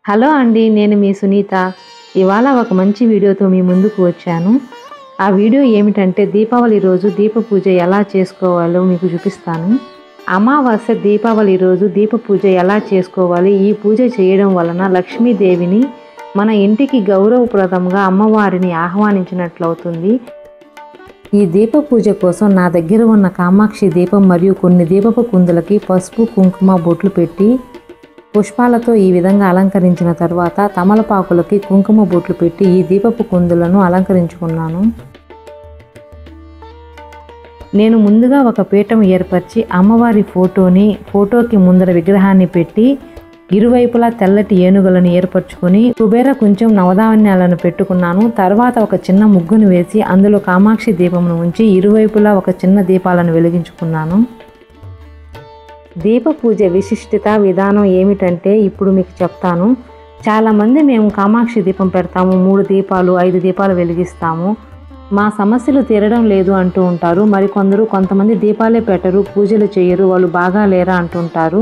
Hello అండి, నేను మీ సునీత. ఇవాళ ఒక మంచి వీడియోతో మీ ముందుకు వచ్చాను. ఆ వీడియో ఏమిటంటే దీపావళి రోజు దీప పూజ ఎలా చేసుకోవాలో మీకు చూపిస్తాను. అమావాస్య దీపావళి రోజు దీప పూజ ఎలా చేసుకోవాలి, ఈ పూజ చేయడం వలన లక్ష్మీదేవిని మన ఇంటికి గౌరవప్రదంగా అమ్మవారిని ఆహ్వానించినట్లవుతుంది. ఈ దీప పూజ కోసం నా దగ్గర ఉన్న కామాక్షి దీపం మరియు కొన్ని దీపపు కుందులకి పసుపు కుంకుమ బొట్లు పెట్టి పుష్పాలతో ఈ విధంగా అలంకరించిన తర్వాత తమలపాకులకి కుంకుమ బొట్లు పెట్టి ఈ దీపపు కుందులను అలంకరించుకున్నాను. నేను ముందుగా ఒక పీఠం ఏర్పరిచి అమ్మవారి ఫోటోకి ముందర విగ్రహాన్ని పెట్టి ఇరువైపులా తెల్లటి ఏనుగులను ఏర్పరచుకొని కుబేర కొంచెం నవధాన్యాలను పెట్టుకున్నాను. తర్వాత ఒక చిన్న ముగ్గును వేసి అందులో కామాక్షి దీపమును ఉంచి ఇరువైపులా ఒక చిన్న దీపాలను వెలిగించుకున్నాను. దీప పూజ విశిష్టత విధానం ఏమిటంటే ఇప్పుడు మీకు చెప్తాను. చాలామంది మేము కామాక్షి దీపం పెడతాము, 3 దీపాలు 5 దీపాలు వెలిగిస్తాము, మా సమస్యలు తీరడం లేదు అంటూ ఉంటారు. కొంతమంది దీపాలే పెట్టరు, పూజలు చేయరు, వాళ్ళు బాగా లేరా అంటుంటారు.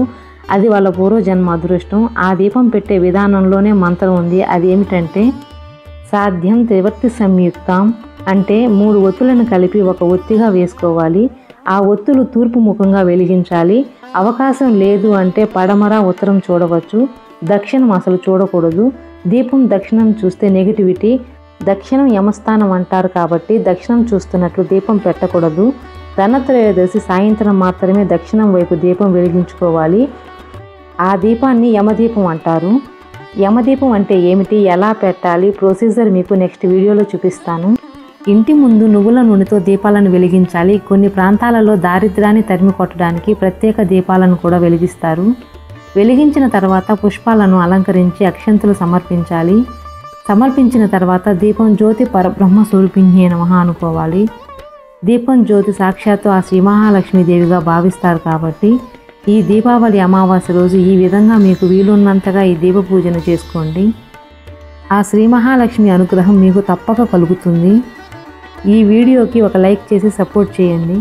అది వాళ్ళ పూర్వజన్మ అదృష్టం. ఆ దీపం పెట్టే విధానంలోనే మంత్రం ఉంది. అది ఏమిటంటే సాధ్యం త్రివర్తి సంయుక్తం, అంటే 3 ఒత్తులను కలిపి ఒక ఒత్తిగా వేసుకోవాలి. ఆ ఒత్తులు తూర్పు ముఖంగా వెలిగించాలి. అవకాశం లేదు అంటే పడమర ఉత్తరం చూడవచ్చు, దక్షిణం అసలు చూడకూడదు. దీపం దక్షిణం చూస్తే నెగిటివిటీ, దక్షిణం యమస్థానం అంటారు కాబట్టి దక్షిణం చూస్తున్నట్లు దీపం పెట్టకూడదు. ధనత్రయోదశి సాయంత్రం మాత్రమే దక్షిణం వైపు దీపం వెలిగించుకోవాలి. ఆ దీపాన్ని యమదీపం అంటారు. యమదీపం అంటే ఏమిటి, ఎలా పెట్టాలి, ప్రొసీజర్ మీకు నెక్స్ట్ వీడియోలో చూపిస్తాను. ఇంటి ముందు నువ్వుల నూనెతో దీపాలను వెలిగించాలి. కొన్ని ప్రాంతాలలో దారిద్ర్యాన్ని తరిమి కొట్టడానికి ప్రత్యేక దీపాలను కూడా వెలిగిస్తారు. వెలిగించిన తర్వాత పుష్పాలను అలంకరించి అక్షంతలు సమర్పించాలి. సమర్పించిన తర్వాత దీపం జ్యోతి పరబ్రహ్మ స్వరూపిణ్యే నమః అనుకోవాలి. దీపం జ్యోతి సాక్షాత్తు ఆ శ్రీ మహాలక్ష్మీదేవిగా భావిస్తారు కాబట్టి ఈ దీపావళి అమావాస్య రోజు ఈ విధంగా మీకు వీలున్నంతగా ఈ దీప పూజను చేసుకోండి. ఆ శ్రీ మహాలక్ష్మి అనుగ్రహం మీకు తప్పక కలుగుతుంది. ఈ వీడియోకి ఒక లైక్ చేసి సపోర్ట్ చేయండి.